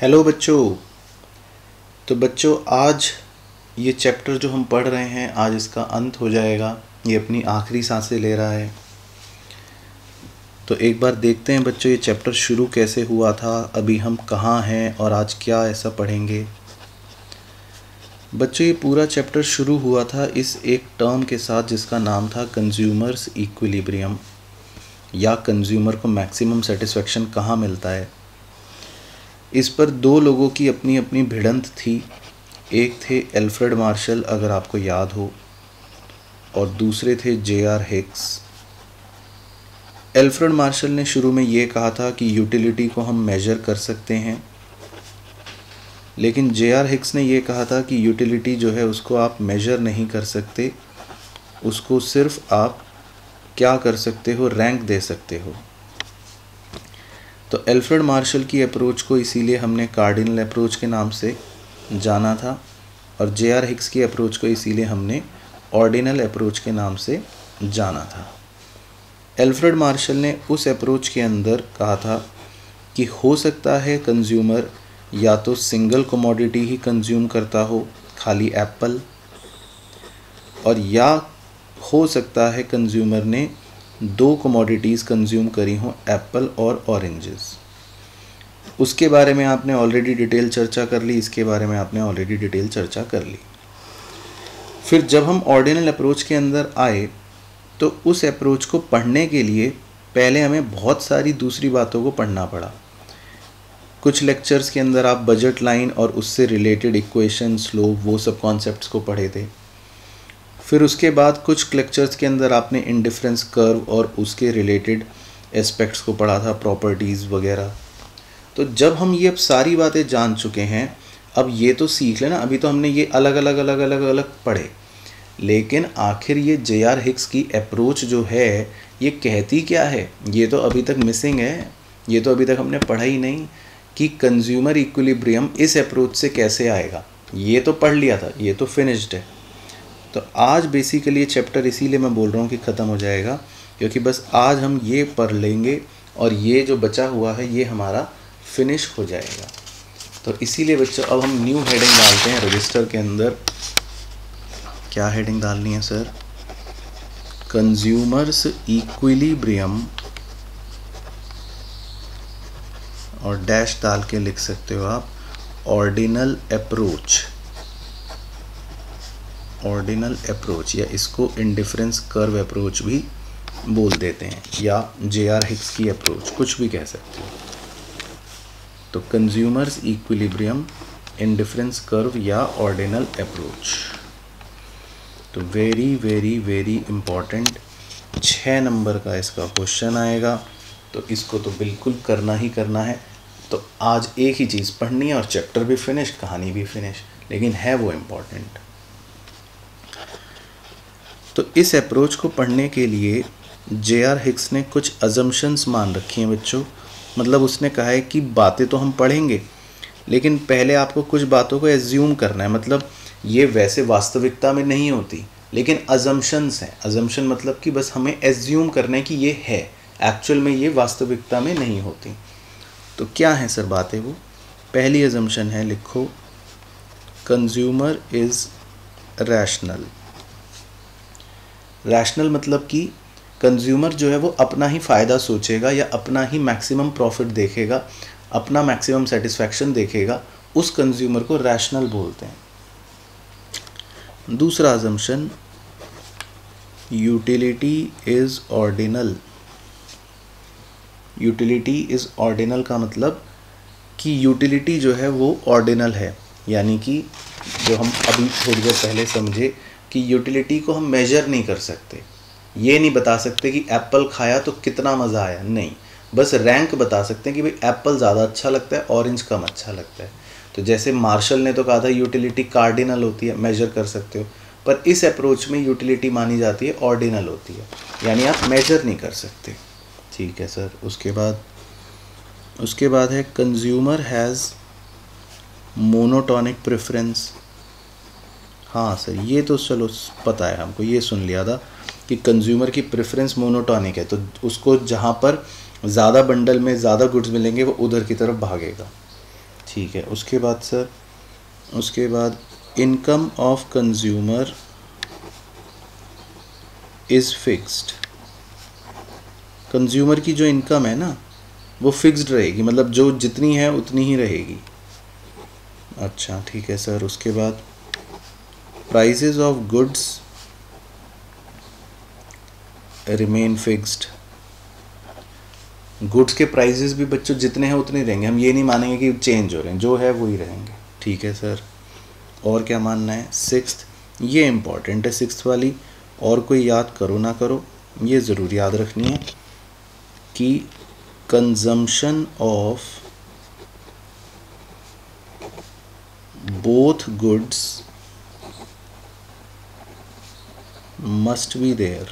Hello बच्चों। तो बच्चों आज ये चैप्टर जो हम पढ़ रहे हैं आज इसका अंत हो जाएगा। ये अपनी आखिरी सांसें ले रहा है। तो एक बार देखते हैं बच्चों ये चैप्टर शुरू कैसे हुआ था, अभी हम कहाँ हैं और आज क्या ऐसा पढ़ेंगे। बच्चों ये पूरा चैप्टर शुरू हुआ था इस एक टर्म के साथ जिसका नाम था कंज्यूमर्स इक्विलिब्रियम, या कंज्यूमर को मैक्सिमम सेटिस्फेक्शन कहाँ मिलता है। इस पर दो लोगों की अपनी अपनी भिड़ंत थी। एक थे एल्फ्रेड मार्शल, अगर आपको याद हो, और दूसरे थे जे.आर. हिक्स। एल्फ्रेड मार्शल ने शुरू में ये कहा था कि यूटिलिटी को हम मेजर कर सकते हैं, लेकिन जे.आर. हिक्स ने ये कहा था कि यूटिलिटी जो है उसको आप मेजर नहीं कर सकते, उसको सिर्फ आप क्या कर सकते हो, रैंक दे सकते हो। तो एल्फ्रेड मार्शल की अप्रोच को इसीलिए हमने कार्डिनल अप्रोच के नाम से जाना था, और जे.आर. हिक्स की अप्रोच को इसीलिए हमने ऑर्डिनल अप्रोच के नाम से जाना था। एल्फ्रेड मार्शल ने उस अप्रोच के अंदर कहा था कि हो सकता है कंज्यूमर या तो सिंगल कमोडिटी ही कंज्यूम करता हो, खाली एप्पल, और या हो सकता है कंज्यूमर ने दो कमोडिटीज़ कंज्यूम करी हों, एप्पल और ऑरेंजेस। उसके बारे में आपने ऑलरेडी डिटेल चर्चा कर ली, इसके बारे में आपने ऑलरेडी डिटेल चर्चा कर ली। फिर जब हम ऑर्डिनल अप्रोच के अंदर आए तो उस अप्रोच को पढ़ने के लिए पहले हमें बहुत सारी दूसरी बातों को पढ़ना पड़ा। कुछ लेक्चर्स के अंदर आप बजट लाइन और उससे रिलेटेड इक्वेशन, स्लोप, वो सब कॉन्सेप्ट्स को पढ़े थे। फिर उसके बाद कुछ लेक्चर्स के अंदर आपने इंडिफरेंस कर्व और उसके रिलेटेड एस्पेक्ट्स को पढ़ा था, प्रॉपर्टीज़ वगैरह। तो जब हम ये अब सारी बातें जान चुके हैं, अब ये तो सीख लेना, अभी तो हमने ये अलग अलग पढ़े, लेकिन आखिर ये जे.आर. हिक्स की अप्रोच जो है ये कहती क्या है, ये तो अभी तक मिसिंग है। ये तो अभी तक हमने पढ़ा ही नहीं कि कंज्यूमर इक्विलिब्रियम इस अप्रोच से कैसे आएगा। ये तो पढ़ लिया था, ये तो फिनिश्ड है। तो आज बेसिकली ये चैप्टर इसीलिए मैं बोल रहा हूँ कि ख़त्म हो जाएगा, क्योंकि बस आज हम ये पढ़ लेंगे और ये जो बचा हुआ है ये हमारा फिनिश हो जाएगा। तो इसीलिए बच्चों अब हम न्यू हेडिंग डालते हैं रजिस्टर के अंदर। क्या हेडिंग डालनी है सर? कंज्यूमर्स इक्विलिब्रियम, और डैश डाल के लिख सकते हो आप ऑर्डिनल अप्रोच। ऑर्डिनल अप्रोच, या इसको इंडिफरेंस कर्व अप्रोच भी बोल देते हैं, या जे.आर. हिक्स की अप्रोच, कुछ भी कह सकते हो। तो कंज्यूमर्स इक्विलिब्रियम, इंडिफरेंस कर्व या ऑर्डिनल अप्रोच। तो very very very important 6 number का इसका क्वेश्चन आएगा, तो इसको तो बिल्कुल करना ही करना है। तो आज एक ही चीज़ पढ़नी है और चैप्टर भी फिनिश, कहानी भी फिनिश, लेकिन है वो इम्पॉर्टेंट। तो इस अप्रोच को पढ़ने के लिए जे.आर. हिक्स ने कुछ अजम्पशंस मान रखी हैं बच्चों। मतलब उसने कहा है कि बातें तो हम पढ़ेंगे, लेकिन पहले आपको कुछ बातों को एज्यूम करना है। मतलब ये वैसे वास्तविकता में नहीं होती, लेकिन अजम्पशंस हैं। अजम्पशन मतलब कि बस हमें एज्यूम करना है कि ये है, एक्चुअल में ये वास्तविकता में नहीं होती। तो क्या है सर बातें वो? पहली अजम्पशन है, लिखो, कंज्यूमर इज़ रैशनल। रैशनल मतलब कि कंज्यूमर जो है वो अपना ही फ़ायदा सोचेगा या अपना ही मैक्सिमम प्रॉफिट देखेगा, अपना मैक्सिमम सेटिस्फैक्शन देखेगा, उस कंज्यूमर को रैशनल बोलते हैं। दूसरा assumption, utility is ordinal. Utility is ordinal का मतलब कि यूटिलिटी जो है वो ऑर्डिनल है, यानी कि जो हम अभी थोड़ी देर पहले समझे कि यूटिलिटी को हम मेजर नहीं कर सकते। ये नहीं बता सकते कि एप्पल खाया तो कितना मज़ा आया, नहीं, बस रैंक बता सकते हैं कि भाई एप्पल ज़्यादा अच्छा लगता है, ऑरेंज कम अच्छा लगता है। तो जैसे मार्शल ने तो कहा था यूटिलिटी कार्डिनल होती है, मेजर कर सकते हो, पर इस अप्रोच में यूटिलिटी मानी जाती है ऑर्डिनल होती है, यानी आप मेजर नहीं कर सकते। ठीक है सर। उसके बाद है कंज्यूमर हैज़ मोनोटोनिक प्रेफरेंस। हाँ सर, ये तो चलो पता है हमको, ये सुन लिया था कि कंज्यूमर की प्रेफरेंस मोनोटोनिक है, तो उसको जहाँ पर ज़्यादा बंडल में ज़्यादा गुड्स मिलेंगे वो उधर की तरफ भागेगा। ठीक है। उसके बाद सर, उसके बाद income of consumer is fixed. Consumer की जो इनकम है ना वो फिक्स्ड रहेगी, मतलब जो जितनी है उतनी ही रहेगी। अच्छा ठीक है सर। उसके बाद prices of goods remain fixed. Goods के प्राइसेस भी बच्चों जितने हैं उतने रहेंगे, हम ये नहीं मानेंगे कि चेंज हो रहे हैं, जो है वही रहेंगे। ठीक है सर। और क्या मानना है? सिक्स्थ, ये इम्पॉर्टेंट है सिक्स्थ वाली, और कोई याद करो ना करो ये ज़रूर याद रखनी है कि consumption of both goods must be there.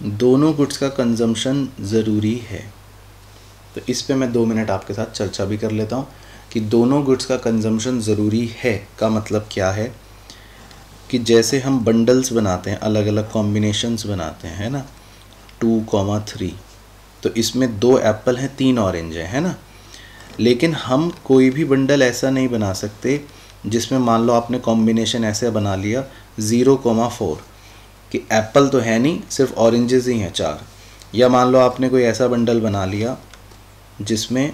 दोनों गुड्स का कंजम्पशन ज़रूरी है। तो इस पे मैं 2 मिनट आपके साथ चर्चा भी कर लेता हूँ कि दोनों गुड्स का कंजम्पशन ज़रूरी है का मतलब क्या है। कि जैसे हम बंडल्स बनाते हैं, अलग अलग कॉम्बिनेशंस बनाते हैं, है ना, 2,3, तो इसमें 2 एप्पल हैं, 3 ऑरेंज है ना। लेकिन हम कोई भी बंडल ऐसा नहीं बना सकते जिसमें मान लो आपने कॉम्बिनेशन ऐसे बना लिया 0,4 कि एप्पल तो है नहीं, सिर्फ ऑरेंजेस ही हैं 4। या मान लो आपने कोई ऐसा बंडल बना लिया जिसमें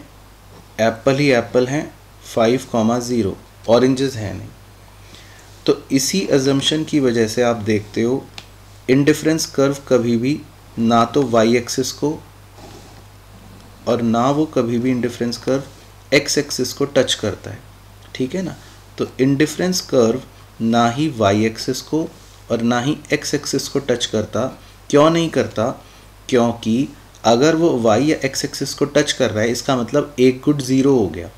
एप्पल ही एप्पल हैं 5,0, ऑरेंजेस हैं नहीं। तो इसी अजम्पशन की वजह से आप देखते हो इंडिफरेंस कर्व कभी भी ना तो वाई एक्सिस को और ना वो कभी भी इंडिफरेंस कर्व एक्स एक्सिस को टच करता है। ठीक है ना। तो इंडिफरेंस कर्व ना ही वाई एक्सिस को और ना ही एक्स एक्सिस को टच करता। क्यों नहीं करता? क्योंकि अगर वो वाई या एक्स एक्सिस को टच कर रहा है इसका मतलब एक गुड ज़ीरो हो गया।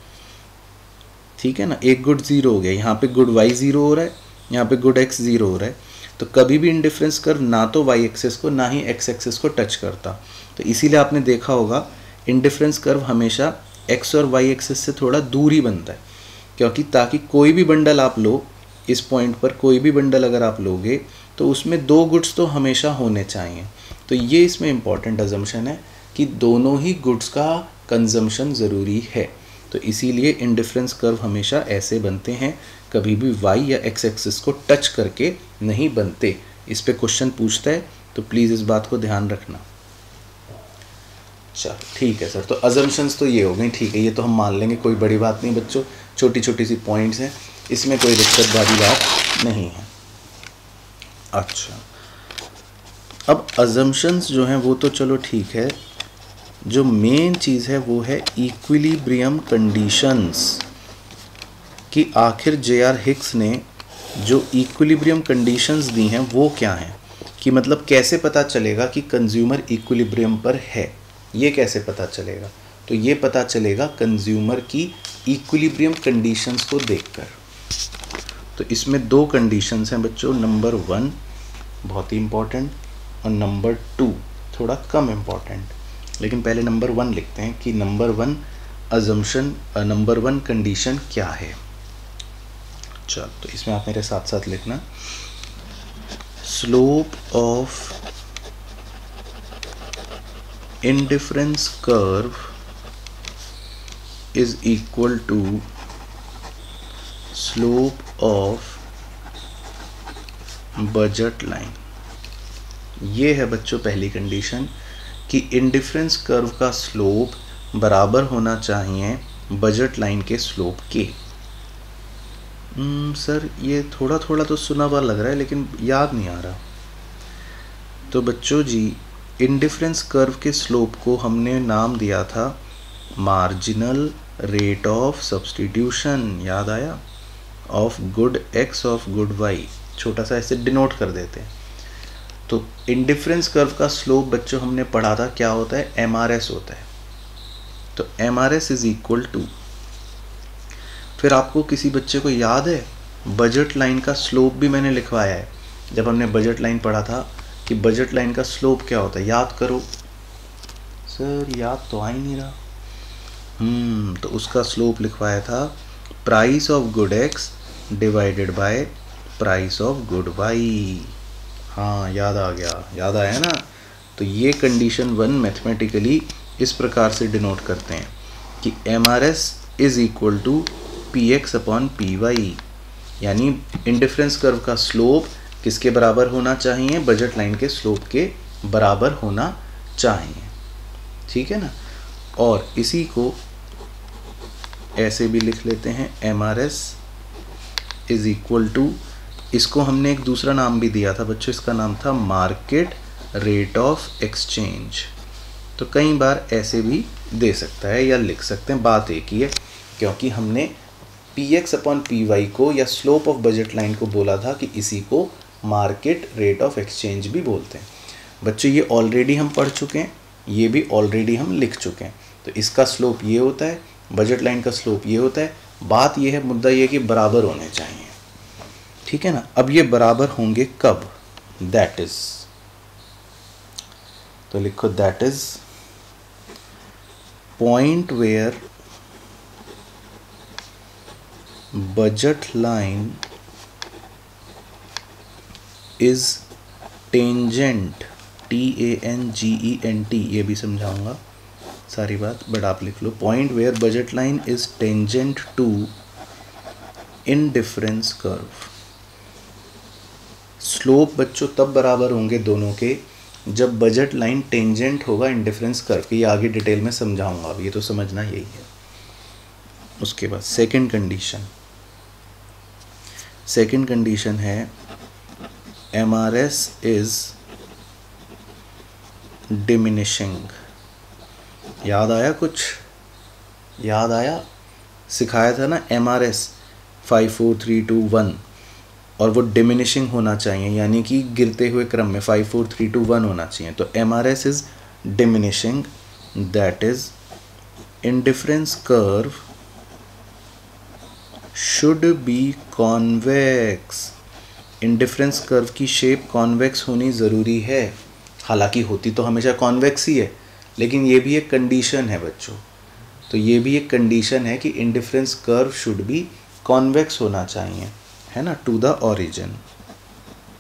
ठीक है ना, एक गुड ज़ीरो हो गया। यहाँ पे गुड वाई ज़ीरो हो रहा है, यहाँ पे गुड एक्स ज़ीरो हो रहा है। तो कभी भी इंडिफरेंस कर्व ना तो वाई एक्सिस को ना ही एक्स एक्सिस को टच करता। तो इसीलिए आपने देखा होगा इंडिफरेंस कर्व हमेशा एक्स और वाई एक्सिस से थोड़ा दूर ही बनता है, क्योंकि ताकि कोई भी बंडल आप लो, इस पॉइंट पर कोई भी बंडल अगर आप लोगे तो उसमें 2 गुड्स तो हमेशा होने चाहिए। तो ये इसमें इम्पॉर्टेंट अजम्पशन है कि दोनों ही गुड्स का कंजम्पशन ज़रूरी है। तो इसीलिए इंडिफरेंस कर्व हमेशा ऐसे बनते हैं, कभी भी वाई या एक्स एक्सिस को टच करके नहीं बनते। इस पे क्वेश्चन पूछता है तो प्लीज़ इस बात को ध्यान रखना। चलो ठीक है सर। तो अजम्पशंस तो ये हो गई, ठीक है, ये तो हम मान लेंगे, कोई बड़ी बात नहीं बच्चों, छोटी छोटी सी पॉइंट्स हैं, इसमें कोई दिक्कत वाली बात नहीं है। अच्छा, अब अजम्पशंस जो हैं वो तो चलो ठीक है, जो मेन चीज़ है वो है इक्विलिब्रियम कंडीशंस। कि आखिर जे.आर. हिक्स ने जो इक्विलिब्रियम कंडीशंस दी हैं वो क्या हैं, कि मतलब कैसे पता चलेगा कि कंज्यूमर इक्विलिब्रियम पर है, ये कैसे पता चलेगा? तो ये पता चलेगा कंज्यूमर की इक्विलिब्रियम कंडीशंस को देखकर। तो इसमें 2 कंडीशंस हैं बच्चों, नंबर 1 बहुत ही इम्पॉर्टेंट और नंबर 2 थोड़ा कम इम्पॉर्टेंट। लेकिन पहले नंबर 1 लिखते हैं कि नंबर 1 अजम्पशन, नंबर 1 कंडीशन क्या है। चल, तो इसमें आप मेरे साथ साथ लिखना, slope of indifference curve is equal to slope of budget line. ये है बच्चों पहली कंडीशन कि इंडिफरेंस कर्व का स्लोप बराबर होना चाहिए बजट लाइन के स्लोप के। सर ये थोड़ा थोड़ा तो सुना हुआ लग रहा है लेकिन याद नहीं आ रहा। तो बच्चों जी, इंडिफरेंस कर्व के स्लोप को हमने नाम दिया था मार्जिनल रेट ऑफ सब्स्टिट्यूशन, याद आया, of good X of good Y, छोटा सा ऐसे डिनोट कर देते हैं। तो इंडिफरेंस कर्व का स्लोप बच्चों हमने पढ़ा था क्या होता है, एमआरएस होता है। तो एमआरएस इज इक्वल टू, फिर आपको किसी बच्चे को याद है बजट लाइन का स्लोप भी मैंने लिखवाया है, जब हमने बजट लाइन पढ़ा था कि बजट लाइन का स्लोप क्या होता है, याद करो। सर याद तो आ ही नहीं रहा। तो उसका स्लोप लिखवाया था price of good X divided by price of good Y. हाँ याद आ गया, याद आया ना। तो ये कंडीशन 1 मैथमेटिकली इस प्रकार से डिनोट करते हैं कि MRS is equal to P X upon P Y, यानी इंडिफरेंस कर्व का स्लोप किसके बराबर होना चाहिए, बजट लाइन के स्लोप के बराबर होना चाहिए, ठीक है ना। और इसी को ऐसे भी लिख लेते हैं, M R S is equal to, इसको हमने एक दूसरा नाम भी दिया था बच्चों, इसका नाम था मार्केट रेट ऑफ एक्सचेंज। तो कई बार ऐसे भी दे सकता है या लिख सकते हैं, बात एक ही है, क्योंकि हमने P X upon P Y को या स्लोप ऑफ बजट लाइन को बोला था कि इसी को मार्केट रेट ऑफ एक्सचेंज भी बोलते हैं। बच्चों ये ऑलरेडी हम पढ़ चुके हैं, ये भी ऑलरेडी हम लिख चुके हैं। तो इसका स्लोप ये होता है, बजट लाइन का स्लोप ये होता है। बात ये है, मुद्दा ये कि बराबर होने चाहिए, ठीक है ना। अब ये बराबर होंगे कब, दैट इज, तो लिखो that is point where budget line is tangent, TANGENT, ये भी समझाऊंगा सारी बात, बट आप लिख लो, point where budget line is tangent to indifference curve. Slope बच्चों तब बराबर होंगे दोनों के जब बजट लाइन टेंजेंट होगा इंडिफरेंस कर्व के, ये आगे डिटेल में समझाऊंगा, अब ये तो समझना यही है। उसके बाद सेकंड कंडीशन है MRS इज डिमिनिशिंग। याद आया कुछ, याद आया, सिखाया था ना MRS 5 4 3 2 1, और वो डिमिनिशिंग होना चाहिए, यानी कि गिरते हुए क्रम में 5 4 3 2 1 होना चाहिए। तो MRS is diminishing, that is indifference curve should be convex. Indifference curve की शेप कॉन्वेक्स होनी ज़रूरी है, हालांकि होती तो हमेशा कॉन्वेक्स ही है, लेकिन ये भी एक कंडीशन है बच्चों। तो ये भी एक कंडीशन है कि indifference curve should be convex होना चाहिए, है ना, टू द ओरिजिन,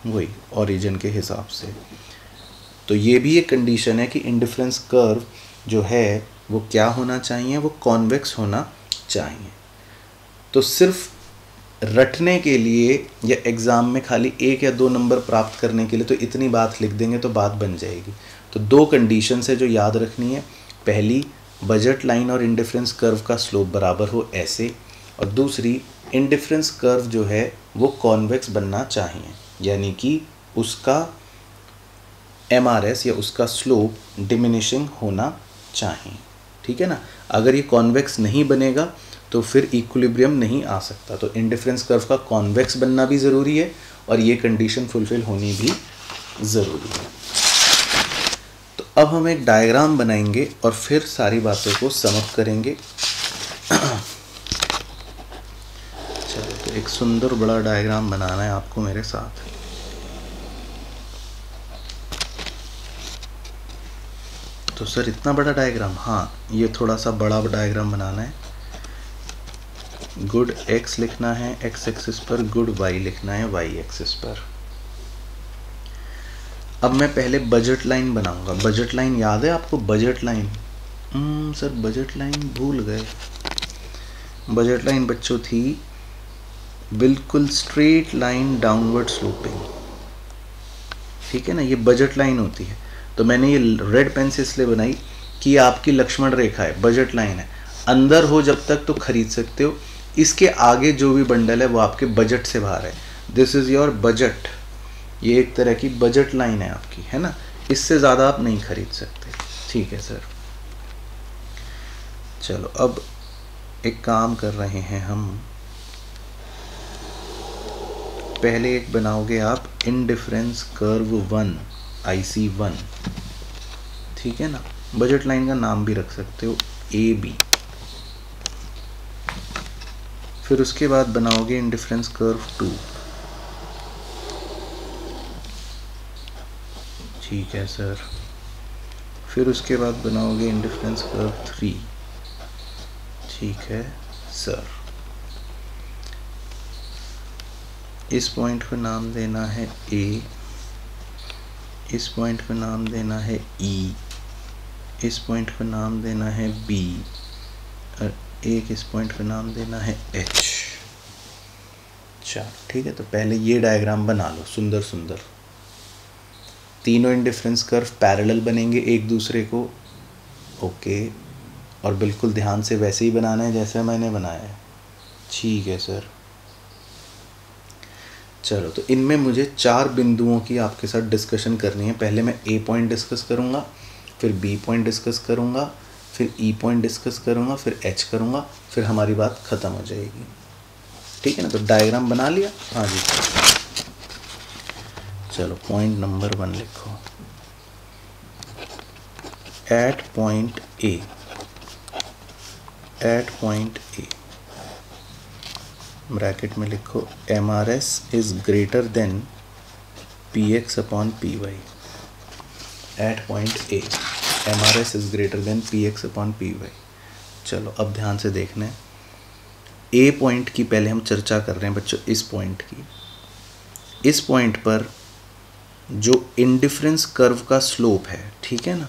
वही ओरिजिन के हिसाब से। तो ये भी एक कंडीशन है कि इंडिफरेंस कर्व जो है वो क्या होना चाहिए, वो कॉन्वेक्स होना चाहिए। तो सिर्फ रटने के लिए या एग्ज़ाम में खाली 1 या 2 नंबर प्राप्त करने के लिए तो इतनी बात लिख देंगे तो बात बन जाएगी। तो 2 कंडीशंस है जो याद रखनी है, पहली बजट लाइन और इंडिफरेंस कर्व का स्लोप बराबर हो ऐसे, और दूसरी इंडिफरेंस कर्व जो है वो कॉन्वेक्स बनना चाहिए, यानी कि उसका MRS या उसका स्लोप डिमिनिशिंग होना चाहिए, ठीक है ना। अगर ये कॉन्वेक्स नहीं बनेगा तो फिर इक्विलिब्रियम नहीं आ सकता। तो इंडिफरेंस कर्व का कॉन्वेक्स बनना भी ज़रूरी है और ये कंडीशन फुलफिल होनी भी ज़रूरी है। तो अब हम एक डायग्राम बनाएंगे और फिर सारी बातों को समअप करेंगे। चलो, तो एक सुंदर बड़ा डायग्राम बनाना है आपको मेरे साथ। तो सर इतना बड़ा डायग्राम, हाँ ये थोड़ा सा बड़ा डायग्राम बनाना है। गुड x लिखना है x एक्सिस पर, गुड y लिखना है y एक्सिस पर। अब मैं पहले बजट लाइन बनाऊंगा। बजट लाइन याद है आपको, budget line, sir budget line भूल गए। बजट लाइन बच्चों थी बिल्कुल स्ट्रेट लाइन डाउनवर्ड स्लोपिंग, ठीक है ना, ये बजट लाइन होती है। तो मैंने ये रेड पेन से इसलिए बनाई कि ये आपकी लक्ष्मण रेखा है, बजट लाइन है, अंदर हो जब तक तो खरीद सकते हो, इसके आगे जो भी बंडल है वो आपके बजट से बाहर है। दिस इज़ योर बजट, ये एक तरह की बजट लाइन है आपकी, है ना, इससे ज़्यादा आप नहीं खरीद सकते, ठीक है सर। चलो अब एक काम कर रहे हैं हम, पहले एक बनाओगे आप इंडिफरेंस कर्व 1 IC1, ठीक है ना। बजट लाइन का नाम भी रख सकते हो AB। फिर उसके बाद बनाओगे इंडिफरेंस कर्व 2, ठीक है सर। फिर उसके बाद बनाओगे इंडिफरेंस कर्व 3, ठीक है सर। इस पॉइंट को नाम देना है A, इस पॉइंट को नाम देना है E, इस पॉइंट को नाम देना है B, और एक इस पॉइंट पे नाम देना है H। चलो ठीक है, तो पहले ये डायग्राम बना लो सुंदर सुंदर। तीनों इंडिफरेंस कर्व पैरेलल बनेंगे एक दूसरे को, ओके, और बिल्कुल ध्यान से वैसे ही बनाना है जैसे मैंने बनाया है। ठीक है सर। चलो, तो इनमें मुझे 4 बिंदुओं की आपके साथ डिस्कशन करनी है। पहले मैं A पॉइंट डिस्कस करूँगा, फिर B पॉइंट डिस्कस करूँगा, फिर E पॉइंट डिस्कस करूँगा, फिर H करूँगा, फिर हमारी बात ख़त्म हो जाएगी। ठीक है ना, तो डायग्राम बना लिया। हाँ जी, चलो पॉइंट नंबर 1 लिखो। At point A, at point A bracket में लिखो MRS is greater than PX upon PY। At point A MRS is greater than PX upon PY। चलो अब ध्यान से देखना है। A पॉइंट की पहले हम चर्चा कर रहे हैं बच्चों, इस पॉइंट की। इस पॉइंट पर जो इंडिफरेंस कर्व का स्लोप है, ठीक है ना,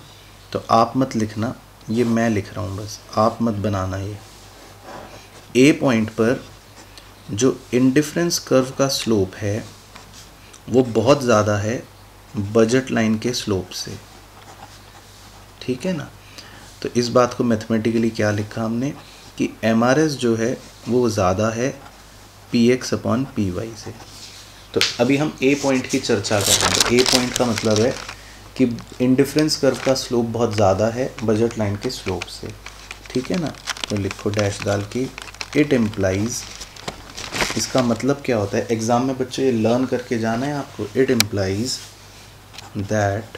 तो आप मत लिखना, ये मैं लिख रहा हूँ बस, आप मत बनाना। ये A पॉइंट पर जो इंडिफरेंस कर्व का स्लोप है वो बहुत ज़्यादा है बजट लाइन के स्लोप से, ठीक है ना। तो इस बात को मैथमेटिकली क्या लिखा हमने कि MRS जो है वो ज़्यादा है PX अपॉन PY से। तो अभी हम A पॉइंट की चर्चा कर रहे हैं। तो A पॉइंट का मतलब है कि इंडिफरेंस कर्व का स्लोप बहुत ज़्यादा है बजट लाइन के स्लोप से, ठीक है ना। तो लिखो डैश डाल के इट इम्प्लाइज, इसका मतलब क्या होता है एग्ज़ाम में बच्चों, ये लर्न करके जाना है आपको। It implies that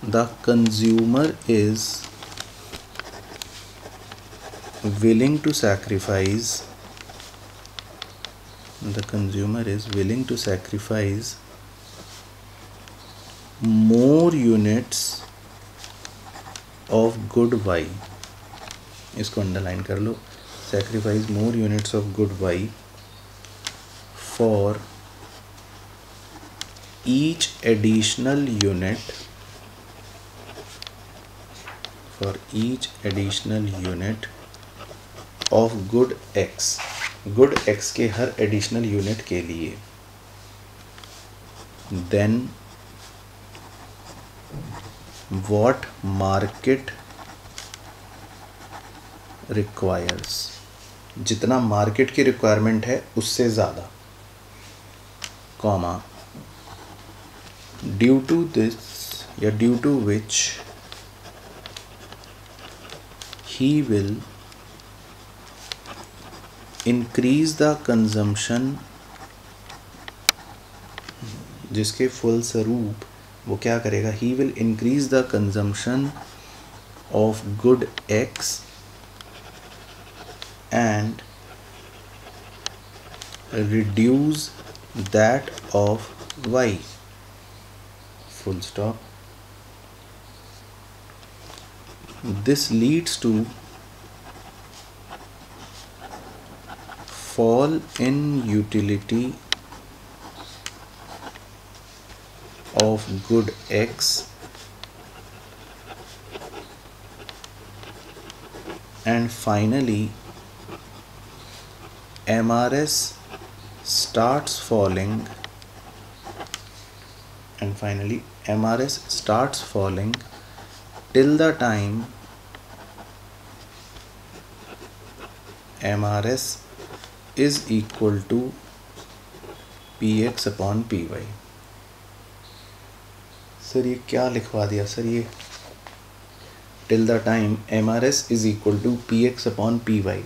the consumer is willing to sacrifice, the consumer is willing to sacrifice more units of good Y, इसको अंडरलाइन कर लो, sacrifice more units of good Y for each additional unit, for each additional unit of good X, good X के हर additional unit के लिए। Then what market requires, जितना market की requirement है उससे ज़्यादा, कॉमा, ड्यू टू दिस या due to which he will increase the consumption, जिसके फलस्वरूप वो क्या करेगा, he will increase the consumption of good X and reduce that of Y, full stop. This leads to fall in utility of good X and finally MRS starts falling, and finally MRS starts falling till the time MRS is equal to PX upon PY। Sir ये क्या लिखवा दिया sir, ये till the time MRS is equal to PX upon PY,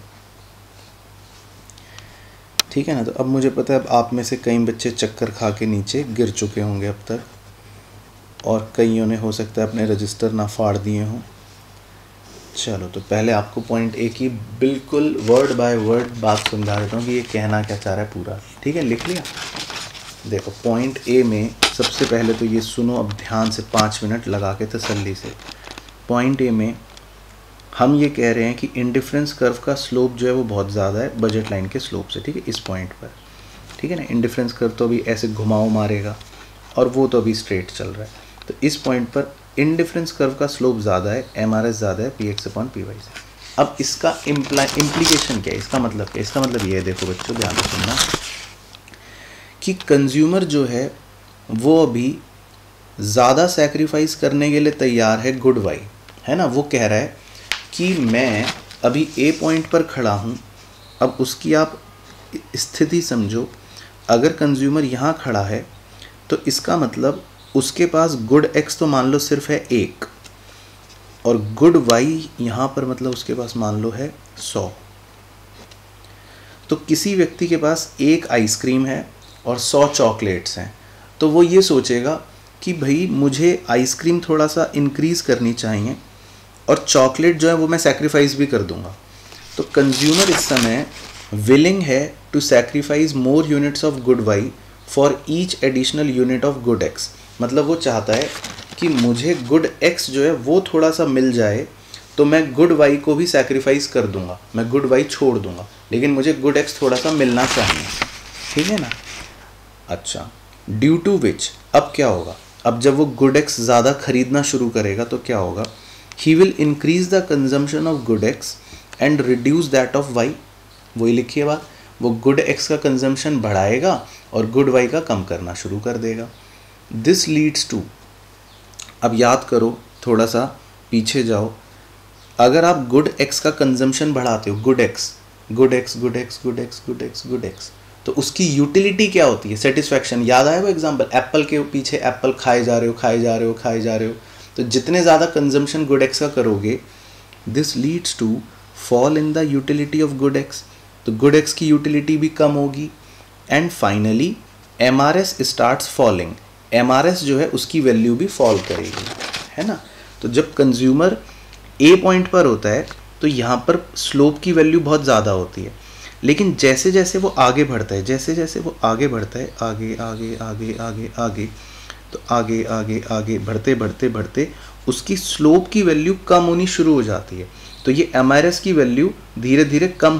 ठीक है ना। तो अब मुझे पता है अब आप में से कई बच्चे चक्कर खा के नीचे गिर चुके होंगे अब तक, और कईयों ने हो सकता है अपने रजिस्टर ना फाड़ दिए हों। चलो, तो पहले आपको पॉइंट A की बिल्कुल वर्ड बाय वर्ड बात समझा देता हूँ कि ये कहना क्या चाह रहा है पूरा, ठीक है। लिख लिया। देखो पॉइंट A में सबसे पहले तो ये सुनो अब ध्यान से, 5 मिनट लगा के तसल्ली से। पॉइंट A में हम ये कह रहे हैं कि इंडिफरेंस कर्व का स्लोप जो है वो बहुत ज़्यादा है बजट लाइन के स्लोप से, ठीक है, इस पॉइंट पर, ठीक है ना। इंडिफरेंस कर्व तो अभी ऐसे घुमाव मारेगा और वो तो अभी स्ट्रेट चल रहा है। तो इस पॉइंट पर इंडिफरेंस कर्व का स्लोप ज़्यादा है, MRS ज़्यादा है PX अपॉन PY से। अब इसका इम्प्लीकेशन क्या है, इसका मतलब क्या है? इसका मतलब ये है, देखो बच्चों ध्यान से सुनना, कि कंज्यूमर जो है वो अभी ज़्यादा सेक्रीफाइस करने के लिए तैयार है गुड वाई, है ना। वो कह रहा है कि मैं अभी ए पॉइंट पर खड़ा हूँ। अब उसकी आप स्थिति समझो, अगर कंज्यूमर यहाँ खड़ा है तो इसका मतलब उसके पास गुड एक्स तो मान लो सिर्फ है 1, और गुड वाई यहाँ पर मतलब उसके पास मान लो है 100। तो किसी व्यक्ति के पास 1 आइसक्रीम है और 100 चॉकलेट्स हैं, तो वो ये सोचेगा कि भाई मुझे आइसक्रीम थोड़ा सा इंक्रीज़ करनी चाहिए और चॉकलेट जो है वो मैं सेक्रीफाइस भी कर दूंगा। तो कंज्यूमर इस समय विलिंग है to sacrifice more units of good Y for each additional unit of good X. मतलब वो चाहता है कि मुझे गुड एक्स जो है वो थोड़ा सा मिल जाए, तो मैं गुड वाई को भी सेक्रीफाइस कर दूंगा, मैं गुड वाई छोड़ दूंगा, लेकिन मुझे गुड एक्स थोड़ा सा मिलना चाहिए, ठीक है ना। अच्छा, ड्यू टू विच, अब क्या होगा, अब जब वो गुड एक्स ज़्यादा खरीदना शुरू करेगा तो क्या होगा, he will increase the consumption of good X and reduce that of Y. वही लिखिए बात, वो गुड एक्स का कंजम्पशन बढ़ाएगा और गुड वाई का कम करना शुरू कर देगा। दिस लीड्स टू, अब याद करो, थोड़ा सा पीछे जाओ, अगर आप गुड एक्स का कंजम्पशन बढ़ाते हो, good X good X good X good X good X good X, तो उसकी यूटिलिटी क्या होती है, सेटिस्फैक्शन। याद आया वो एग्जांपल, एप्पल के पीछे एप्पल खाए जा रहे हो खाए जा रहे हो खाए जा रहे हो, तो जितने ज़्यादा कंजम्पशन गुड एक्स का करोगे, this leads to fall in the utility of good X, तो गुड एक्स की यूटिलिटी भी कम होगी। And finally MRS starts falling, MRS जो है उसकी वैल्यू भी फॉल करेगी, है ना। तो जब कंज्यूमर ए पॉइंट पर होता है तो यहाँ पर स्लोप की वैल्यू बहुत ज़्यादा होती है, लेकिन जैसे जैसे वो आगे बढ़ता है, जैसे जैसे वो आगे बढ़ता है, आगे आगे आगे आगे आगे, तो आगे आगे आगे बढ़ते बढ़ते बढ़ते उसकी स्लोप की वैल्यू कम होनी शुरू हो जाती है। तो ये एमआरएस की वैल्यू धीरे धीरे कम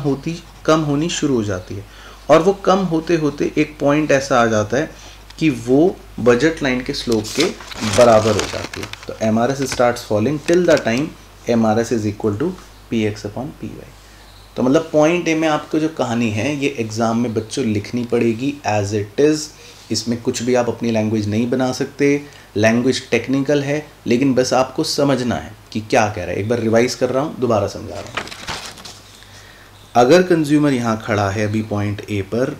होनी शुरू हो जाती है, और वो कम होते होते एक पॉइंट ऐसा आ जाता है कि वो बजट लाइन के स्लोप के बराबर हो जाती है। तो MRS starts falling till the time MRS is equal to px upon py। तो मतलब पॉइंट ए में आपको जो कहानी है ये एग्ज़ाम में बच्चों लिखनी पड़ेगी एज इट इज़, इसमें कुछ भी आप अपनी लैंग्वेज नहीं बना सकते, लैंग्वेज टेक्निकल है, लेकिन बस आपको समझना है कि क्या कह रहा है। एक बार रिवाइज कर रहा हूँ, दोबारा समझा रहा हूँ। अगर कंज्यूमर यहाँ खड़ा है अभी पॉइंट ए पर,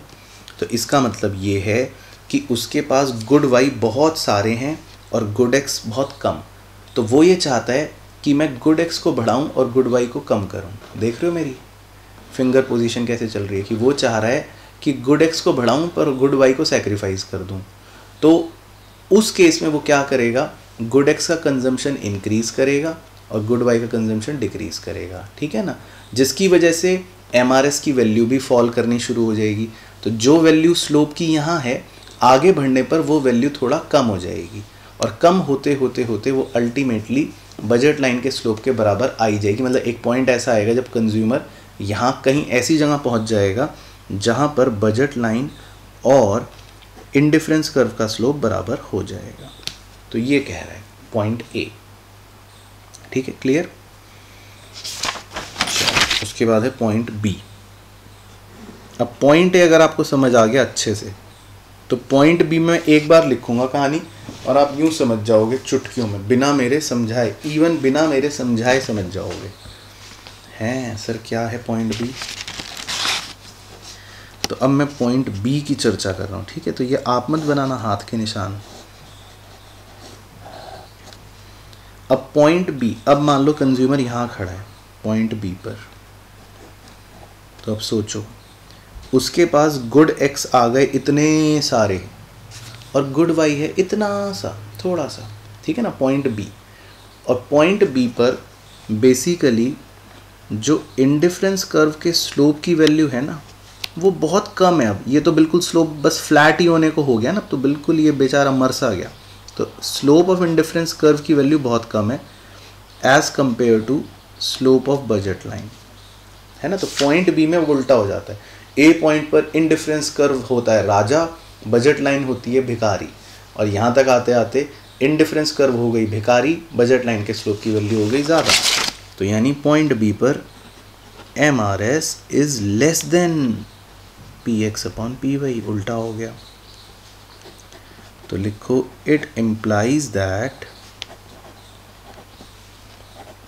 तो इसका मतलब ये है कि उसके पास गुड वाई बहुत सारे हैं और गुड एक्स बहुत कम। तो वो ये चाहता है कि मैं गुड एक्स को बढ़ाऊं और गुड वाई को कम करूं। देख रहे हो मेरी फिंगर पोजीशन कैसे चल रही है, कि वो चाह रहा है कि गुड एक्स को बढ़ाऊं पर गुड वाई को सेक्रीफाइस कर दूं। तो उस केस में वो क्या करेगा, गुड एक्स का कंजम्पशन इंक्रीज करेगा और गुड वाई का कंजम्पशन डिक्रीज करेगा, ठीक है ना, जिसकी वजह से एमआरएस की वैल्यू भी फॉल करनी शुरू हो जाएगी। तो जो वैल्यू स्लोप की यहाँ है, आगे बढ़ने पर वो वैल्यू थोड़ा कम हो जाएगी, और कम होते होते होते वो अल्टीमेटली बजट लाइन के स्लोप के बराबर आई जाएगी। मतलब एक पॉइंट ऐसा आएगा जब कंज्यूमर यहाँ कहीं ऐसी जगह पहुँच जाएगा जहाँ पर बजट लाइन और इंडिफरेंस कर्व का स्लोप बराबर हो जाएगा। तो ये कह रहा है पॉइंट ए, ठीक है, क्लियर। उसके बाद है पॉइंट बी। अब पॉइंट ए अगर आपको समझ आ गया अच्छे से, तो पॉइंट बी में एक बार लिखूंगा कहानी और आप यूं समझ जाओगे चुटकियों में, बिना मेरे समझाए, इवन बिना मेरे समझाए समझ जाओगे। हैं सर क्या है पॉइंट बी? तो अब मैं पॉइंट बी की चर्चा कर रहा हूं, ठीक है। तो ये आप मत बनाना हाथ के निशान। अब पॉइंट बी, अब मान लो कंज्यूमर यहां खड़ा है पॉइंट बी पर, तो अब सोचो उसके पास गुड एक्स आ गए इतने सारे और गुड वाई है इतना सा थोड़ा सा, ठीक है ना, पॉइंट बी। और पॉइंट बी पर बेसिकली जो इंडिफरेंस कर्व के स्लोप की वैल्यू है ना वो बहुत कम है। अब ये तो बिल्कुल स्लोप बस फ्लैट ही होने को हो गया ना, तो बिल्कुल ये बेचारा मर सा गया। तो स्लोप ऑफ इंडिफरेंस कर्व की वैल्यू बहुत कम है as compare to slope of budget line, है ना। तो पॉइंट बी में उल्टा हो जाता है, ए पॉइंट पर इंडिफरेंस कर्व होता है राजा, बजट लाइन होती है भिखारी, और यहाँ तक आते आते इंडिफरेंस कर्व हो गई भिखारी, बजट लाइन के स्लोप की वैल्यू हो गई ज़्यादा। तो यानी पॉइंट बी पर MRS is less than PX upon PY, उल्टा हो गया। तो लिखो it implies that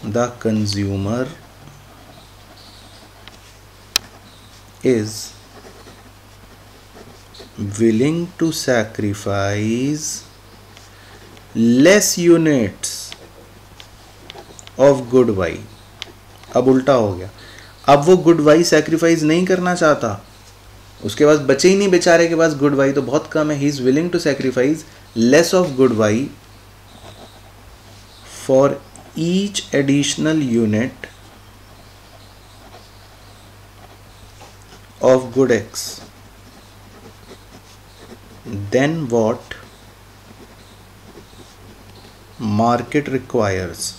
the consumer is willing to sacrifice less units of good Y। अब उल्टा हो गया, अब वो गुड वाई सैक्रिफाइस नहीं करना चाहता, उसके पास बचे ही नहीं, बेचारे के पास गुड वाई तो बहुत कम है। He is willing to sacrifice less of good Y for each additional unit of good X then what market requires.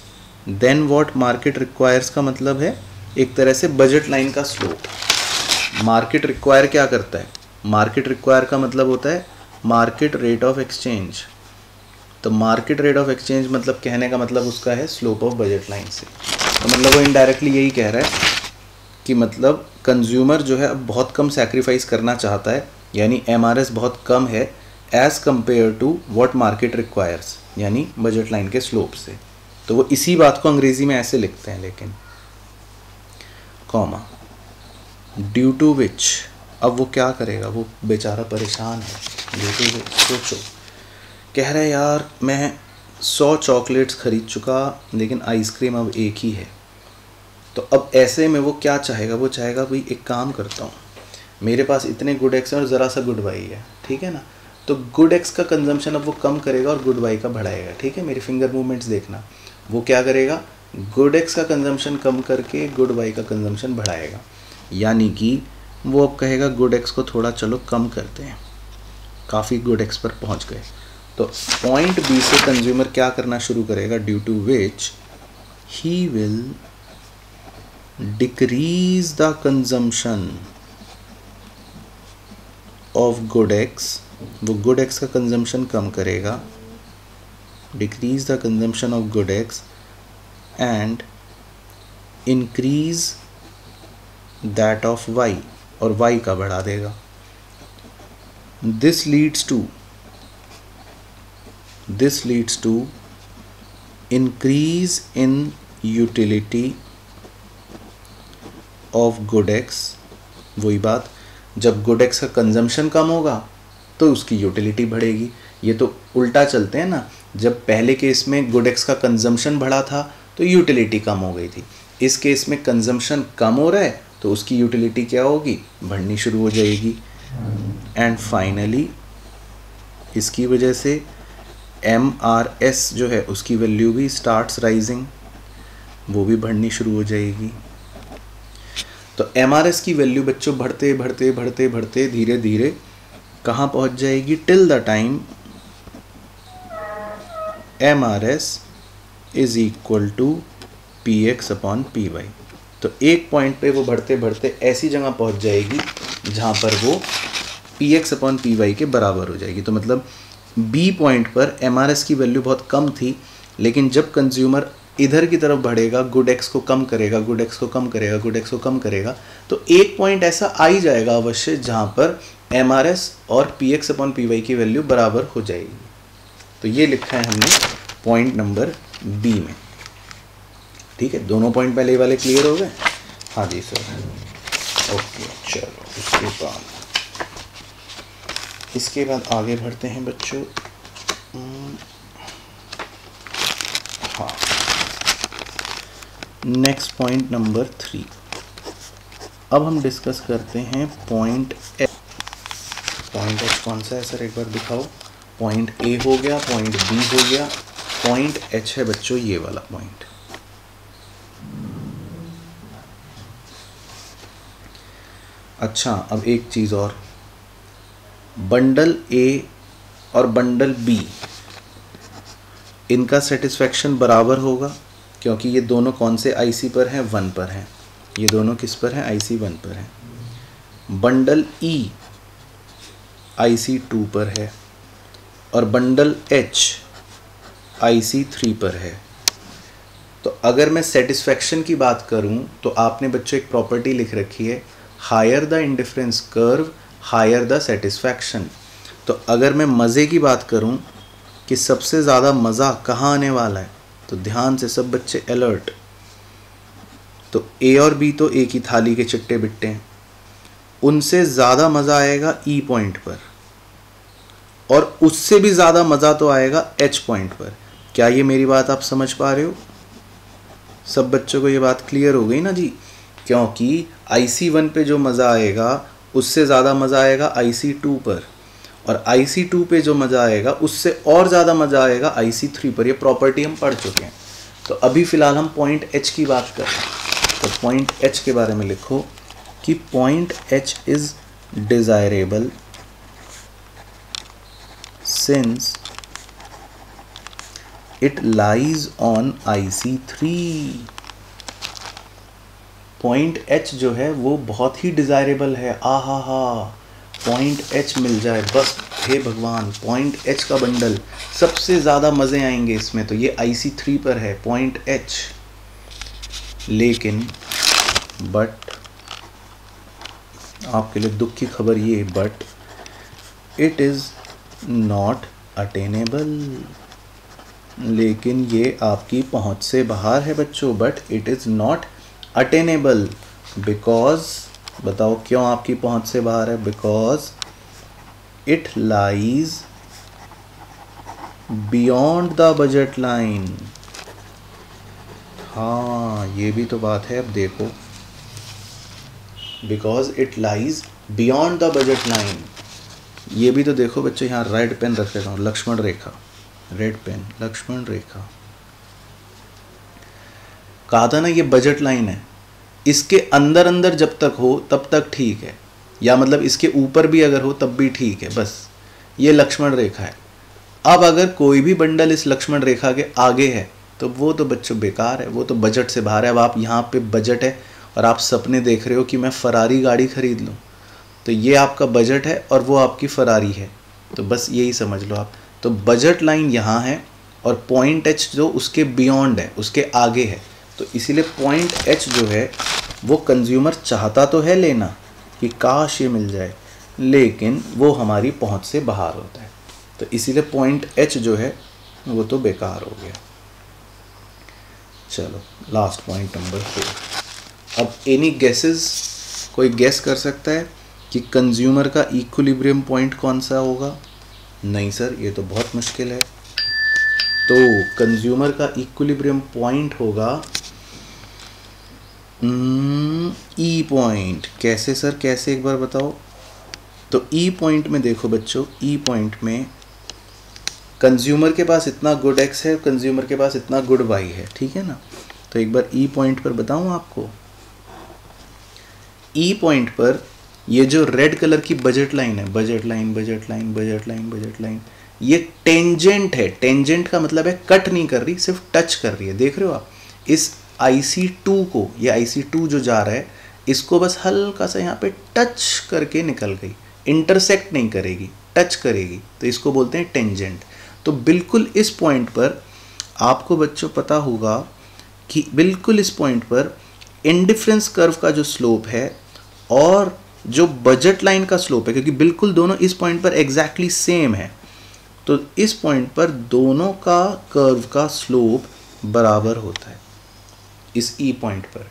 Then what market requires का मतलब है एक तरह से बजट लाइन का स्लोप। मार्केट रिक्वायर क्या करता है? मार्केट रिक्वायर का मतलब होता है मार्केट रेट ऑफ एक्सचेंज। तो मार्केट रेट ऑफ एक्सचेंज मतलब कहने का मतलब उसका है स्लोप ऑफ बजट लाइन से। तो मतलब वो इनडायरेक्टली यही कह रहा है कि मतलब कंज्यूमर जो है अब बहुत कम सैक्रिफाइस करना चाहता है, यानी MRS बहुत कम है as compare to what market requires, यानी बजट लाइन के स्लोप से। तो वो इसी बात को अंग्रेजी में ऐसे लिखते हैं, लेकिन कॉमा ड्यू टू विच। अब वो क्या करेगा, वो बेचारा परेशान है। ड्यू टू विच, सोचो, कह रहे यार मैं 100 चॉकलेट्स खरीद चुका लेकिन आइसक्रीम अब एक ही है। तो अब ऐसे में वो क्या चाहेगा, वो चाहेगा भाई एक काम करता हूँ, मेरे पास इतने गुड एक्स हैं और ज़रा सा गुड वाई है, ठीक है ना। तो गुड एक्स का कंजम्पशन अब वो कम करेगा और गुड वाई का बढ़ाएगा, ठीक है। मेरे फिंगर मूवमेंट्स देखना, वो क्या करेगा, गुड एक्स का कंजम्पशन कम करके गुड वाई का कंजम्पशन बढ़ाएगा। यानी कि वो अब कहेगा गुड एक्स को थोड़ा चलो कम करते हैं, काफ़ी गुड एक्स पर पहुंच गए। तो पॉइंट बी से कंज्यूमर क्या करना शुरू करेगा, due to which he will decrease the consumption of good X. वो गुड एक्स का कंजम्पशन कम करेगा, decrease the consumption of good X and increase that of Y, और वाई का बढ़ा देगा। This leads to increase in utility of good X. वही बात, जब गुड एक्स का कंजम्पशन कम होगा तो उसकी यूटिलिटी बढ़ेगी। ये तो उल्टा चलते हैं ना, जब पहले केस में गुड एक्स का कंजम्पशन बढ़ा था तो यूटिलिटी कम हो गई थी। इस केस में कंजम्पशन कम हो रहा है तो उसकी यूटिलिटी क्या होगी, बढ़नी शुरू हो जाएगी। एंड फाइनली इसकी वजह से MRS जो है उसकी वैल्यू भी स्टार्ट्स राइजिंग, वो भी बढ़नी शुरू हो जाएगी। तो MRS की वैल्यू बच्चों बढ़ते बढ़ते बढ़ते बढ़ते धीरे धीरे कहाँ पहुँच जाएगी, till the time MRS is equal to PX upon PY। तो एक पॉइंट पे वो बढ़ते बढ़ते ऐसी जगह पहुँच जाएगी जहाँ पर वो PX अपॉन PY के बराबर हो जाएगी। तो मतलब B पॉइंट पर MRS की वैल्यू बहुत कम थी, लेकिन जब कंज्यूमर इधर की तरफ बढ़ेगा, गुड एक्स को कम करेगा, गुड एक्स को कम करेगा, गुड एक्स को कम करेगा, तो एक पॉइंट ऐसा आ ही जाएगा अवश्य जहाँ पर MRS और PX अपॉन PY की वैल्यू बराबर हो जाएगी। तो ये लिखा है हमने पॉइंट नंबर B में, ठीक है। दोनों पॉइंट पहले वाले क्लियर हो गए? हाँ जी सर, ओके। चलो इसके बाद आगे बढ़ते हैं बच्चों। हाँ, नेक्स्ट पॉइंट नंबर 3। अब हम डिस्कस करते हैं पॉइंट H। पॉइंट H कौन सा है सर, एक बार दिखाओ। पॉइंट A हो गया, पॉइंट B हो गया, पॉइंट H है बच्चों ये वाला पॉइंट। अच्छा, अब एक चीज़ और, बंडल A और बंडल B इनका सेटिस्फैक्शन बराबर होगा, क्योंकि ये दोनों कौन से IC पर हैं, 1 पर हैं। ये दोनों किस पर हैं, IC 1 पर हैं। बंडल E IC 2 पर है और बंडल H IC 3 पर है। तो अगर मैं सेटिस्फैक्शन की बात करूं तो आपने बच्चों एक प्रॉपर्टी लिख रखी है, higher the indifference curve higher the satisfaction. तो अगर मैं मज़े की बात करूं कि सबसे ज़्यादा मज़ा कहाँ आने वाला है, तो ध्यान से सब बच्चे अलर्ट। तो ए और बी तो एक ही थाली के चिट्टे बिट्टे हैं, उनसे ज़्यादा मज़ा आएगा ई पॉइंट पर, और उससे भी ज़्यादा मज़ा तो आएगा एच पॉइंट पर। क्या ये मेरी बात आप समझ पा रहे हो? सब बच्चों को ये बात क्लियर हो गई ना जी? क्योंकि IC1 पे जो मज़ा आएगा उससे ज़्यादा मज़ा आएगा IC2 पर, और IC2 पे जो मज़ा आएगा उससे और ज़्यादा मज़ा आएगा IC3 पर। ये प्रॉपर्टी हम पढ़ चुके हैं। तो अभी फ़िलहाल हम पॉइंट H की बात कर रहे हैं। तो पॉइंट H के बारे में लिखो कि point H is desirable since it lies on IC3। Point H जो है वो बहुत ही डिज़ायरेबल है। पॉइंट H मिल जाए बस, हे भगवान, पॉइंट H का बंडल, सबसे ज़्यादा मज़े आएंगे इसमें। तो ये IC3 पर है पॉइंट H। लेकिन बट आपके लिए दुख की खबर ये, but it is not attainable. लेकिन ये आपकी पहुंच से बाहर है बच्चों। But it is not attainable because, बताओ क्यों आपकी पहुंच से बाहर है? Because it lies beyond the budget line. हाँ, ये भी तो बात है। अब देखो, because it lies beyond the budget line, ये भी तो देखो बच्चों। यहाँ रेड पेन रख देता हूँ, लक्ष्मण रेखा, रेड पेन, लक्ष्मण रेखा। कहा था ना ये बजट लाइन है, इसके अंदर अंदर जब तक हो तब तक ठीक है, या मतलब इसके ऊपर भी अगर हो तब भी ठीक है। बस ये लक्ष्मण रेखा है। अब अगर कोई भी बंडल इस लक्ष्मण रेखा के आगे है तो वो तो बच्चों बेकार है, वो तो बजट से बाहर है। अब आप यहाँ पे बजट है और आप सपने देख रहे हो कि मैं फरारी गाड़ी खरीद लूँ, तो ये आपका बजट है और वो आपकी फरारी है। तो बस यही समझ लो आप। तो बजट लाइन यहाँ है और पॉइंट H जो उसके बियॉन्ड है, उसके आगे है। तो इसीलिए पॉइंट H जो है वो कंज्यूमर चाहता तो है लेना कि काश ये मिल जाए, लेकिन वो हमारी पहुंच से बाहर होता है। तो इसीलिए पॉइंट H जो है वो तो बेकार हो गया। चलो लास्ट पॉइंट नंबर 4। अब एनी गेसेस, कोई गेस कर सकता है कि कंज्यूमर का इक्विलिब्रियम पॉइंट कौन सा होगा? नहीं सर, ये तो बहुत मुश्किल है। तो कंज्यूमर का इक्विलिब्रियम पॉइंट होगा ई पॉइंट। कैसे सर, कैसे, एक बार बताओ। तो ई पॉइंट में देखो बच्चों, ई पॉइंट में कंज्यूमर के पास इतना गुड एक्स है, कंज्यूमर के पास इतना गुड वाई है, ठीक है ना। तो एक बार ई पॉइंट पर बताऊं आपको, ई पॉइंट पर ये जो रेड कलर की बजट लाइन है, budget line, budget line, budget line, budget line, ये टेंजेंट है। टेंजेंट का मतलब है कट नहीं कर रही, सिर्फ टच कर रही है। देख रहे हो आप इस IC2 को, ये IC2 जो जा रहा है इसको बस हल्का सा यहाँ पे टच करके निकल गई, इंटरसेक्ट नहीं करेगी, टच करेगी, तो इसको बोलते हैं टेंजेंट। तो बिल्कुल इस पॉइंट पर आपको बच्चों पता होगा कि बिल्कुल इस पॉइंट पर इंडिफरेंस कर्व का जो स्लोप है और जो बजट लाइन का स्लोप है, क्योंकि बिल्कुल दोनों इस पॉइंट पर एग्जैक्टली सेम है, तो इस पॉइंट पर दोनों का कर्व का स्लोप बराबर होता है इस ई पॉइंट पर।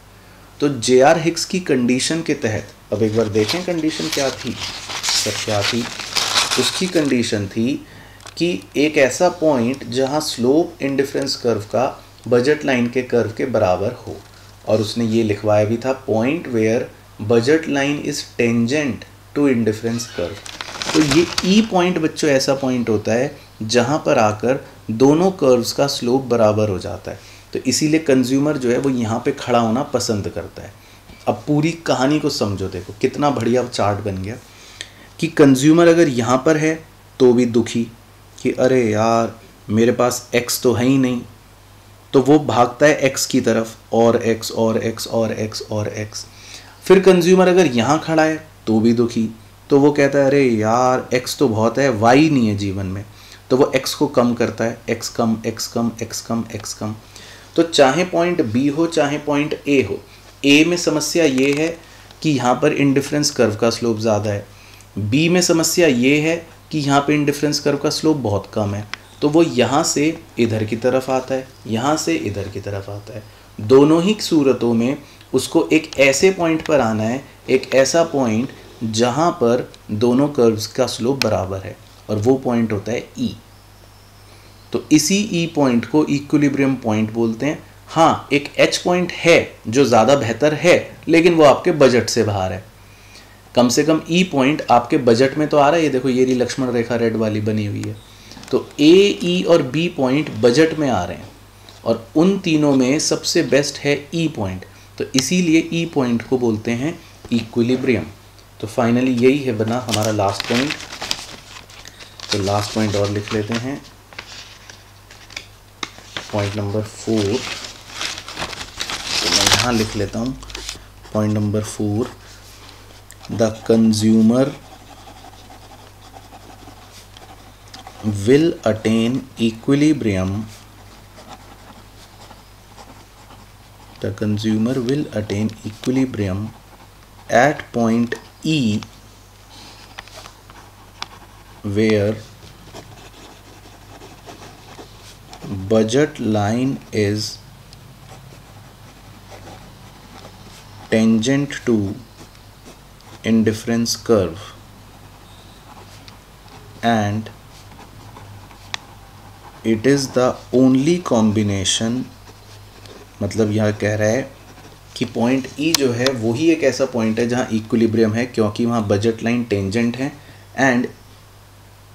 तो J.R. हिक्स की कंडीशन के तहत, अब एक बार देखें कंडीशन क्या थी सर, क्या थी? उसकी कंडीशन थी कि एक ऐसा पॉइंट जहां स्लोप इंडिफरेंस कर्व का बजट लाइन के कर्व के बराबर हो, और उसने ये लिखवाया भी था, point where budget line is tangent to indifference curve. तो ये ई पॉइंट बच्चों ऐसा पॉइंट होता है जहां पर आकर दोनों कर्व्स का स्लोप बराबर हो जाता है। तो इसीलिए कंज्यूमर जो है वो यहाँ पे खड़ा होना पसंद करता है। अब पूरी कहानी को समझो, देखो कितना बढ़िया चार्ट बन गया कि कंज्यूमर अगर यहाँ पर है तो भी दुखी कि अरे यार मेरे पास x तो है ही नहीं, तो वो भागता है x की तरफ, और x और x और x और x। फिर कंज्यूमर अगर यहाँ खड़ा है तो भी दुखी, तो वो कहता है अरे यार x तो बहुत है, y नहीं है जीवन में, तो वो x को कम करता है, x कम, x कम, x कम, x कम। तो चाहे पॉइंट बी हो चाहे पॉइंट ए हो, ए में समस्या ये है कि यहाँ पर इंडिफरेंस कर्व का स्लोप ज़्यादा है, बी में समस्या ये है कि यहाँ पे इंडिफरेंस कर्व का स्लोप बहुत कम है, तो वो यहाँ से इधर की तरफ आता है, यहाँ से इधर की तरफ आता है। दोनों ही सूरतों में उसको एक ऐसे पॉइंट पर आना है, एक ऐसा पॉइंट जहाँ पर दोनों कर्व्स का स्लोप बराबर है, और वो पॉइंट होता है ई। तो इसी ई पॉइंट को इक्विलिब्रियम पॉइंट बोलते हैं। हाँ, एक एच पॉइंट है जो ज़्यादा बेहतर है, लेकिन वो आपके बजट से बाहर है। कम से कम ई पॉइंट आपके बजट में तो आ रहा है, ये देखो ये लक्ष्मण रेखा रेड वाली बनी हुई है। तो ए, ई और बी पॉइंट बजट में आ रहे हैं, और उन तीनों में सबसे बेस्ट है ई पॉइंट, तो इसीलिए ई पॉइंट को बोलते हैं इक्विलिब्रियम। तो फाइनली यही है बना हमारा लास्ट पॉइंट। तो लास्ट पॉइंट और लिख लेते हैं, पॉइंट नंबर 4। तो मैं यहाँ लिख लेता हूँ point number 4, the consumer will attain equilibrium. The consumer will attain equilibrium at point E, where budget line is tangent to indifference curve and it is the only combination। मतलब यह कह रहा है कि पॉइंट ई जो है वही एक ऐसा पॉइंट है जहाँ इक्विलिब्रियम है, क्योंकि वहाँ बजट लाइन टेंजेंट है, and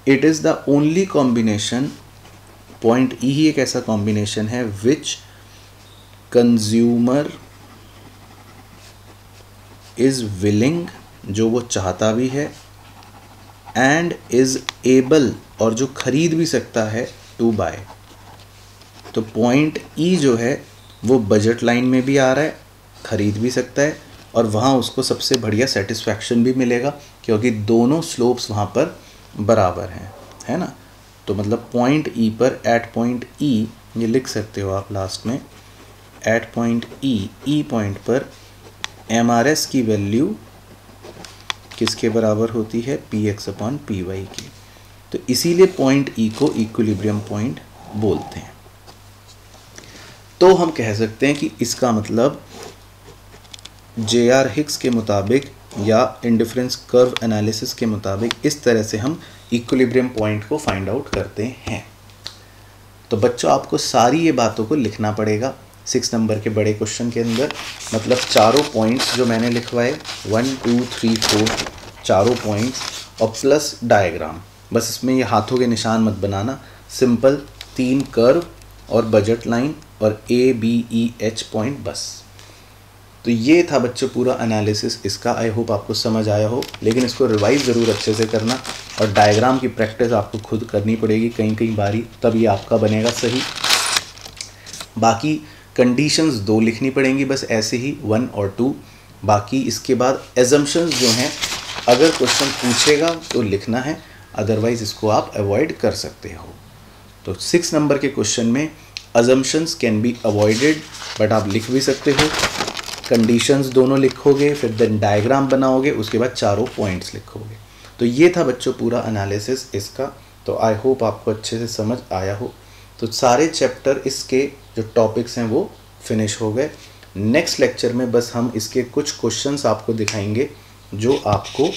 it is the only combination, point E ही एक ऐसा कॉम्बिनेशन है विच कंज्यूमर इज़ विलिंग, जो वो चाहता भी है, एंड इज़ एबल, और जो खरीद भी सकता है, टू बाय। तो पॉइंट ई जो है वो बजट लाइन में भी आ रहा है, खरीद भी सकता है, और वहाँ उसको सबसे बढ़िया सेटिस्फैक्शन भी मिलेगा, क्योंकि दोनों स्लोप्स वहाँ पर बराबर हैं, है ना। तो मतलब पॉइंट ई पर, एट पॉइंट ई, ये लिख सकते हो आप लास्ट में, at point E, E point पर एमआरएस की वैल्यू किसके बराबर होती है, P X upon P Y की। तो इसीलिए पॉइंट ई को इक्विलिब्रियम पॉइंट बोलते हैं। तो हम कह सकते हैं कि इसका मतलब जे.आर. हिक्स के मुताबिक या इंडिफरेंस कर्व एनालिसिस के मुताबिक इस तरह से हम इक्विलिब्रियम पॉइंट को फाइंड आउट करते हैं। तो बच्चों आपको सारी ये बातों को लिखना पड़ेगा 6 नंबर के बड़े क्वेश्चन के अंदर। मतलब चारों पॉइंट्स जो मैंने लिखवाए 1 2 3 4 चारों पॉइंट्स और प्लस डायग्राम, बस इसमें ये हाथों के निशान मत बनाना, सिंपल 3 कर्व और बजट लाइन और A B E H point बस। तो ये था बच्चों पूरा एनालिसिस इसका। आई होप आपको समझ आया हो, लेकिन इसको रिवाइज ज़रूर अच्छे से करना, और डायग्राम की प्रैक्टिस आपको खुद करनी पड़ेगी कई बारी, तब ये आपका बनेगा सही। बाकी कंडीशंस 2 लिखनी पड़ेंगी बस ऐसे ही, 1 और 2। बाकी इसके बाद एजम्पशंस जो हैं अगर क्वेश्चन पूछेगा तो लिखना है, अदरवाइज़ इसको आप अवॉइड कर सकते हो। तो 6 नंबर के क्वेश्चन में assumptions can be avoided, but आप लिख भी सकते हो। कंडीशंस दोनों लिखोगे, फिर देन डायग्राम बनाओगे, उसके बाद चारों पॉइंट्स लिखोगे। तो ये था बच्चों पूरा एनालिसिस इसका। तो आई होप आपको अच्छे से समझ आया हो। तो सारे चैप्टर इसके जो टॉपिक्स हैं वो फिनिश हो गए। नेक्स्ट लेक्चर में बस हम इसके कुछ क्वेश्चंस आपको दिखाएंगे जो आपको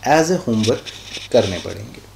एज ए होमवर्क करने पड़ेंगे।